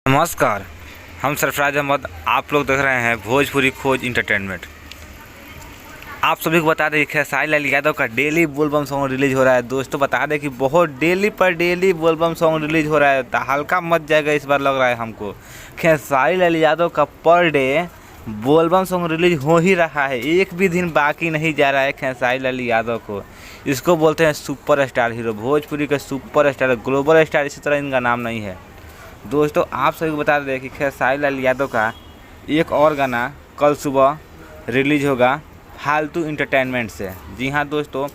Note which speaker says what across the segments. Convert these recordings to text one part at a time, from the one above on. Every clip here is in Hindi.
Speaker 1: नमस्कार, हम सरफराज अहमद। आप लोग देख रहे हैं भोजपुरी खोज इंटरटेनमेंट। आप सभी को बता दें कि खेसारी लाल यादव का डेली बोलबम सॉन्ग रिलीज हो रहा है। दोस्तों बता दें कि बहुत डेली पर डेली बोलबम सॉन्ग रिलीज हो रहा है। हल्का मच जाएगा इस बार, लग रहा है हमको। खेसारी लाल यादव का पर डे बोलबम सॉन्ग रिलीज हो ही रहा है। एक भी दिन बाकी नहीं जा रहा है खेसारी लाल यादव को। इसको बोलते हैं सुपर स्टार हीरो, भोजपुरी का सुपर स्टार, ग्लोबल स्टार, इसी तरह इनका नाम नहीं है। दोस्तों आप सभी को बता दें कि खेसारी लाल यादव का एक और गाना कल सुबह रिलीज होगा फालतू इंटरटेनमेंट से। जी हाँ दोस्तों,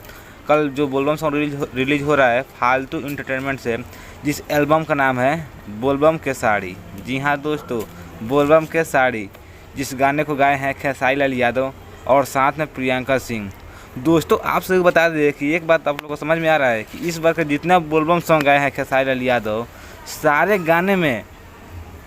Speaker 1: कल जो बोलबम सॉन्ग रिलीज हो रहा है फालतू इंटरटेनमेंट से, जिस एल्बम का नाम है बोलबम के साड़ी। जी हाँ दोस्तों, बोलबम के साड़ी, जिस गाने को गाए हैं खेसारी लाल यादव और साथ में प्रियंका सिंह। दोस्तों आप सभी को बता दें कि एक बात आप लोगों को समझ में आ रहा है कि इस बार का जितना बोलबम सॉन्ग गाए हैं खेसारी लाल यादव, सारे गाने में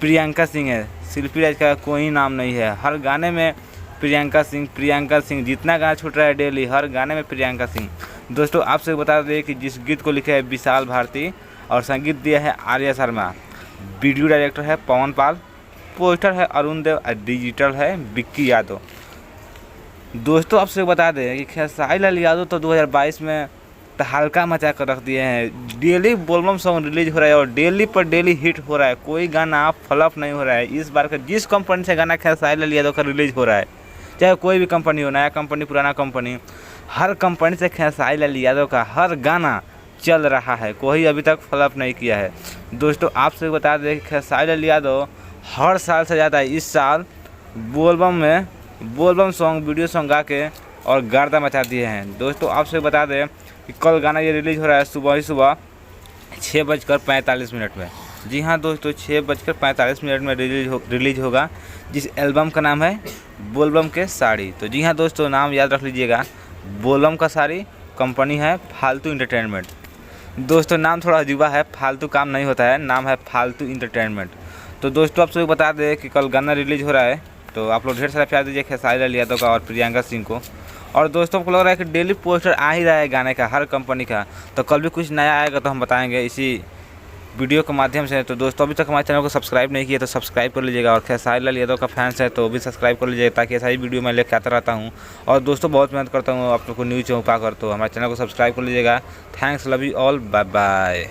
Speaker 1: प्रियंका सिंह है। शिल्पी राज का कोई नाम नहीं है। हर गाने में प्रियंका सिंह जितना गाना छूट रहा है डेली, हर गाने में प्रियंका सिंह। दोस्तों आपसे बता दें कि जिस गीत को लिखा है विशाल भारती और संगीत दिया है आर्या शर्मा, वीडियो डायरेक्टर है पवन पाल, पोस्टर है अरुण देव और डिजिटल है विक्की यादव। दोस्तों आपसे बता दें कि खेसारी लाल यादव तो 2022 में तहलका मचा कर रख दिए हैं। डेली बोलबम सॉन्ग रिलीज हो रहा है और डेली पर डेली हिट हो रहा है। कोई गाना फ्लॉप नहीं हो रहा है। इस बार का जिस कंपनी से गाना खेसारी लाल यादव का रिलीज हो रहा है, चाहे कोई भी कंपनी हो, नया कंपनी पुराना कंपनी, हर कंपनी से खेसारी लाल यादव का हर गाना चल रहा है। कोई अभी तक फ्लॉप नहीं किया है। दोस्तों आपसे बता दें कि खेसारी लाल यादव हर साल से ज़्यादा इस साल बोलबम सॉन्ग वीडियो सॉन्ग गा के और गर्दा मचा दिए हैं। दोस्तों आपसे बता दें कि कल गाना ये रिलीज़ हो रहा है सुबह ही सुबह 6:45 में। जी हाँ दोस्तों, 6:45 में रिलीज होगा, जिस एल्बम का नाम है बोलबम के साड़ी। तो जी हाँ दोस्तों, नाम याद रख लीजिएगा, बोलबम का साड़ी, कंपनी है फालतू इंटरटेनमेंट। दोस्तों नाम थोड़ा अजूबा है, फालतू काम नहीं होता है, नाम है फालतू इंटरटेनमेंट। तो दोस्तों आप सभी बता दें कि कल गाना रिलीज हो रहा है, तो आप लोग ढेर सारा प्यार दीजिए खेसारी लाल यादव का और प्रियंका सिंह को। और दोस्तों को लग रहा है कि डेली पोस्टर आ ही रहा है गाने का, हर कंपनी का। तो कल भी कुछ नया आएगा तो हम बताएंगे इसी वीडियो के माध्यम से। तो दोस्तों अभी तक हमारे चैनल को सब्सक्राइब नहीं किया तो सब्सक्राइब कर लीजिएगा, और खेसारी लाल यादव का फैंस है तो भी सब्सक्राइब कर लीजिएगा, ताकि ऐसा ही वीडियो मैं लेकर आता रहता हूँ। और दोस्तों बहुत मेहनत करता हूँ आप लोग को न्यूज़ पा कर, तो हमारे चैनल को सब्सक्राइब कर लीजिएगा। Thanks, love you all, bye bye.